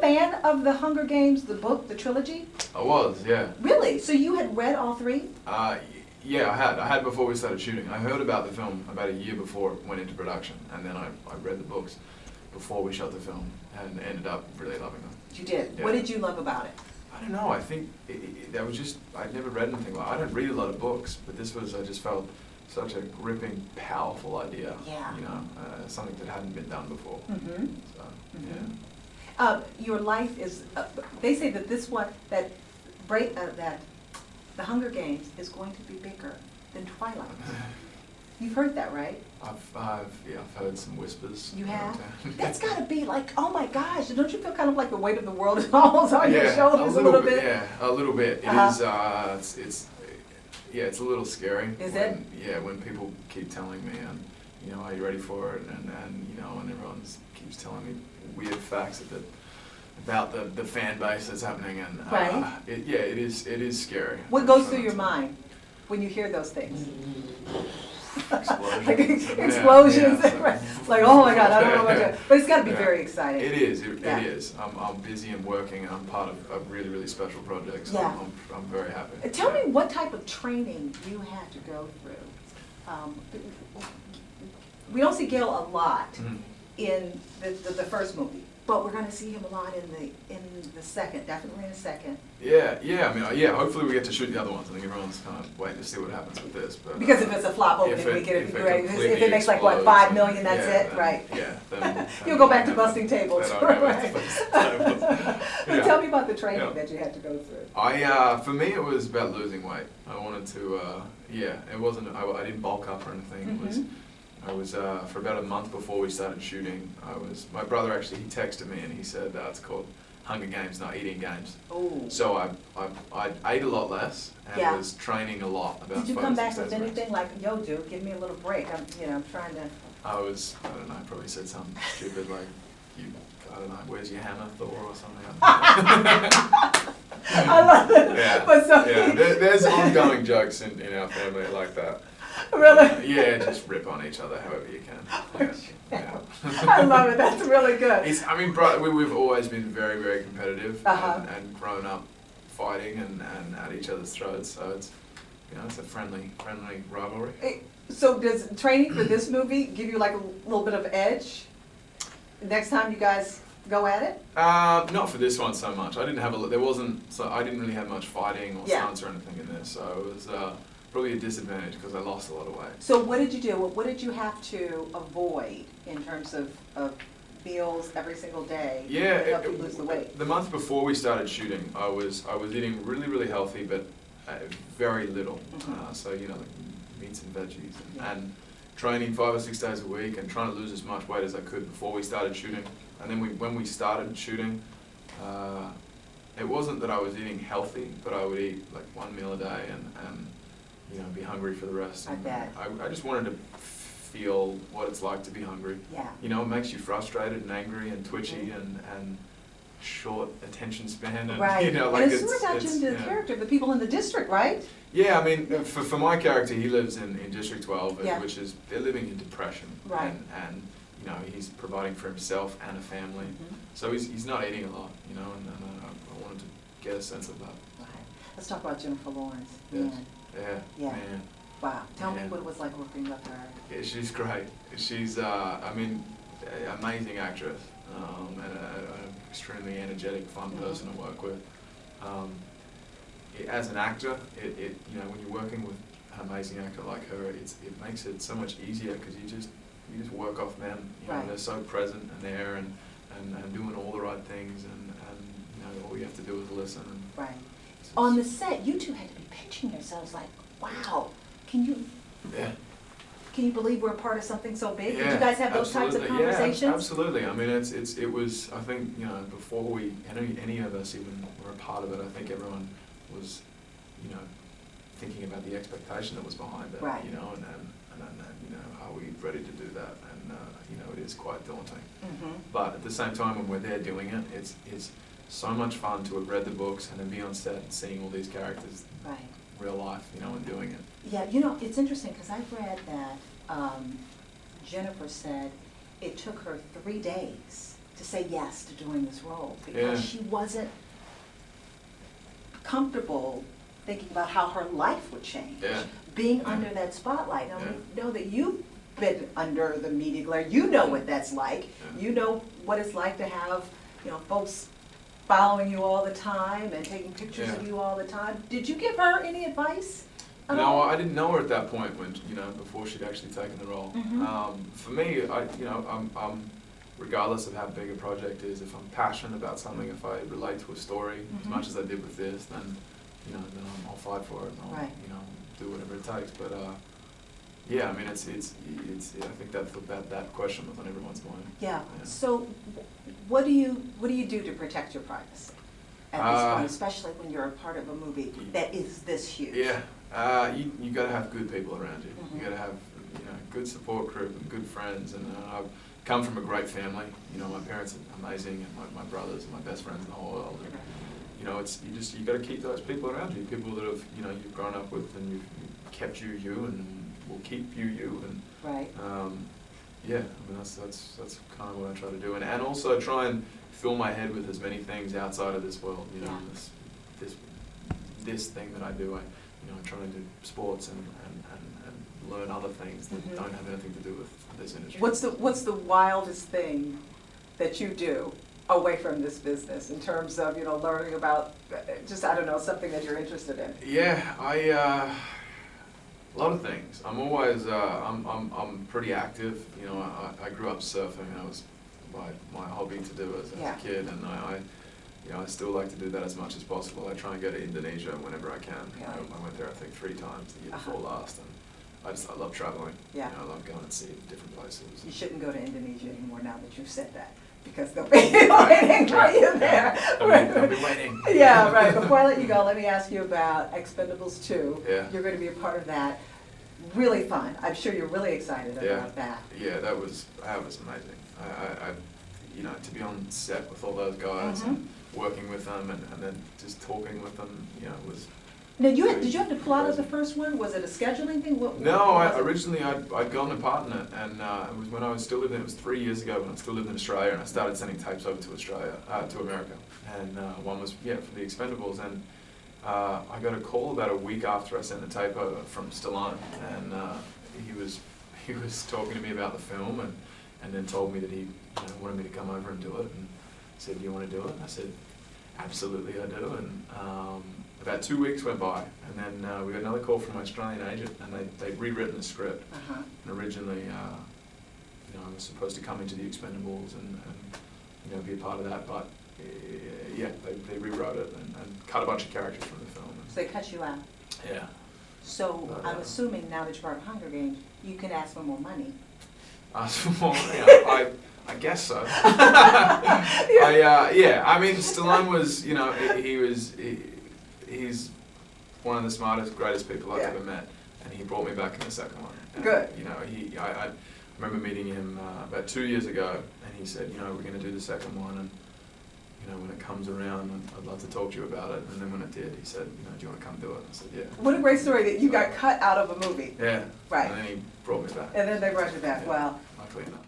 fan of the Hunger Games, the book, the trilogy? I was, yeah. Really? So you had read all three? Yeah, I had before we started shooting. I heard about the film about a year before it went into production, and then I read the books before we shot the film, and ended up really loving them. You did? Yeah. What did you love about it? I don't know, I think that was just, I'd never read anything like, I don't read a lot of books, but this was, I just felt such a gripping, powerful idea. Yeah. You know, something that hadn't been done before. Mm-hmm. So, Mm-hmm. yeah. Your life is, they say that this one, that the Hunger Games is going to be bigger than Twilight. You've heard that, right? I've heard some whispers. You have? That's got to be like, oh my gosh, don't you feel kind of like the weight of the world is almost on your shoulders a little bit? Yeah, a little bit. It is, it's a little scary. Is it? Yeah, when people keep telling me, you know, are you ready for it? And you know, and everyone keeps telling me weird facts about the fan base that's happening, and right. It is scary. What goes through your mind when you hear those things? Explosions. Like explosions, Yeah. right. Like, oh my God, I don't know what to, but it's got to be very exciting. It is, it is. I'm busy and working, and I'm part of a really, really special project, so Yeah. I'm very happy. Tell me what type of training you had to go through. We don't see Gil a lot in the first movie, but we're going to see him a lot in the second, definitely in the second. Yeah, I mean, hopefully we get to shoot the other ones. I think everyone's kind of waiting to see what happens with this. But, because if it's a flop opening weekend, it'd be great. If it makes like, what, 5 million, that's it? Then, right. Yeah. Then You'll go back to busting tables. Right. But tell me about the training that you had to go through. For me, it was about losing weight. I wanted to, it wasn't, I didn't bulk up or anything. I was, for about a month before we started shooting, my brother actually, he texted me and he said, it's called Hunger Games, not Eating Games. Ooh. So I ate a lot less and was training a lot. About Did you come back with anything like, yo, dude, give me a little break? I'm trying to. I don't know, I probably said something stupid like, I don't know, where's your hammer, Thor or something? I love it. Yeah, but so there's ongoing jokes in our family like that. Really? Yeah, just rip on each other however you can. Yeah. I love it. That's really good. We've always been very, very competitive and grown up fighting and at each other's throats. So it's a friendly rivalry. So does training for this movie give you like a little bit of edge next time you guys go at it? Not for this one so much. I didn't really have much fighting or stunts or anything in this. So it was probably a disadvantage because I lost a lot of weight. So what did you do? What did you have to avoid in terms of meals every single day to help you lose the weight? The month before we started shooting, I was eating really, really healthy, but very little. So like meats and veggies, and training 5 or 6 days a week, and trying to lose as much weight as I could before we started shooting. And then when we started shooting, it wasn't that I was eating healthy, but I would eat like 1 meal a day and be hungry for the rest. I bet. I just wanted to feel what it's like to be hungry. Yeah. It makes you frustrated and angry and twitchy and short attention span. And, right. Like and it's attached into the character of the people in the district, right? Yeah, I mean, for my character, he lives in District 12, which is, they're living in depression. Right. And he's providing for himself and a family. So he's not eating a lot, and I wanted to get a sense of that. Right. Let's talk about Jennifer Lawrence. Yes. Yeah. Man. Wow. Tell me what it was like working with her. Yeah, she's great. She's, amazing actress, and an extremely energetic, fun person to work with. As an actor, when you're working with an amazing actor like her, it makes it so much easier because you just work off them. They're so present and there and doing all the right things, and all you have to do is listen. Right. On the set, you two had to be pinching yourselves like, wow, can you believe we're a part of something so big? Yeah, did you guys have those types of conversations? Yeah, absolutely. I mean, it was, I think, before any of us even were a part of it, I think everyone was, thinking about the expectation that was behind it. Right. And are we ready to do that? And, it is quite daunting. But at the same time, when we're there doing it, it's so much fun to have read the books and then be on set and seeing all these characters real life, and doing it. Yeah, it's interesting because I've read that Jennifer said it took her 3 days to say yes to doing this role, because Yeah. she wasn't comfortable thinking about how her life would change. Yeah. Being under that spotlight. Now, Yeah. we know that you've been under the media glare. You know what that's like. Yeah. You know what it's like to have, folks following you all the time and taking pictures of Yeah. you all the time. Did you give her any advice at No, all? I didn't know her at that point when, before she'd actually taken the role. Mhm. For me, I'm regardless of how big a project is, if I'm passionate about something, if I relate to a story as Mhm. much as I did with this, then, then I'll fight for it and I'll, Right. do whatever it takes. But, yeah, I mean, it's, I think that question was on everyone's mind. Yeah. Yeah. So, what do you do to protect your privacy at this point, especially when you're a part of a movie that is this huge? Yeah, you gotta have good people around you. Mhm. You gotta have, good support group and good friends, and I've come from a great family. My parents are amazing, and my brothers are my best friends in the whole world. And, you gotta keep those people around you, people that have, you've grown up with and you've kept you and will keep you and, Right. yeah, I mean, that's kind of what I try to do, and also try and fill my head with as many things outside of this world, Yeah. this thing that I do. I'm trying to do sports and learn other things that Mhm. don't have anything to do with this industry. What's the wildest thing that you do away from this business in terms of, learning about, just, I don't know, something that you're interested in? Yeah, a lot of things. I'm always, I'm pretty active. I grew up surfing. That was my hobby to do as Yeah. a kid, and I still like to do that as much as possible. I try and go to Indonesia whenever I can. Really? I went there, I think, 3 times the year Uh-huh. before last, and I love traveling. Yeah. I love going and seeing different places. You shouldn't go to Indonesia anymore now that you've said that, because they'll be waiting for you there. I'll be waiting. Yeah, right. Before I let you go, let me ask you about Expendables 2. Yeah. You're going to be a part of that. Really fun. I'm sure you're really excited Yeah. about that. Yeah, that was amazing. I to be on set with all those guys Mhm. and working with them and then just talking with them, was. Now, did you have to pull out of the first one? Was it a scheduling thing? No, what was it? originally I'd gone a part in it, and it was when I was still living. It was 3 years ago when I still lived in Australia, and I started sending tapes over to to America. And one was for the Expendables, and I got a call about a week after I sent the tape over from Stallone, and he was talking to me about the film, and then told me that he wanted me to come over and do it, and said, "Do you want to do it?" And I said, "Absolutely, I do." And about 2 weeks went by, and then we got another call from my Australian agent, and they'd rewritten the script. Uh-huh. And originally, I was supposed to come into the Expendables and be a part of that, but they rewrote it and cut a bunch of characters from the film. So they cut you out. Yeah. So But, I'm assuming now that you're part of Hunger Games, you can ask for more money. I guess so. I mean, Stallone was, he's one of the smartest, greatest people I've Yeah. ever met, and he brought me back in the second one. And, Good. I remember meeting him about 2 years ago, and he said, we're going to do the second one, and when it comes around, I'd love to talk to you about it. And then when it did, he said, do you want to come do it? I said, yeah. What a great story that you got cut out of a movie. Yeah. Right. And then he brought me back. And then they brought you back. Yeah. Wow. Luckily enough.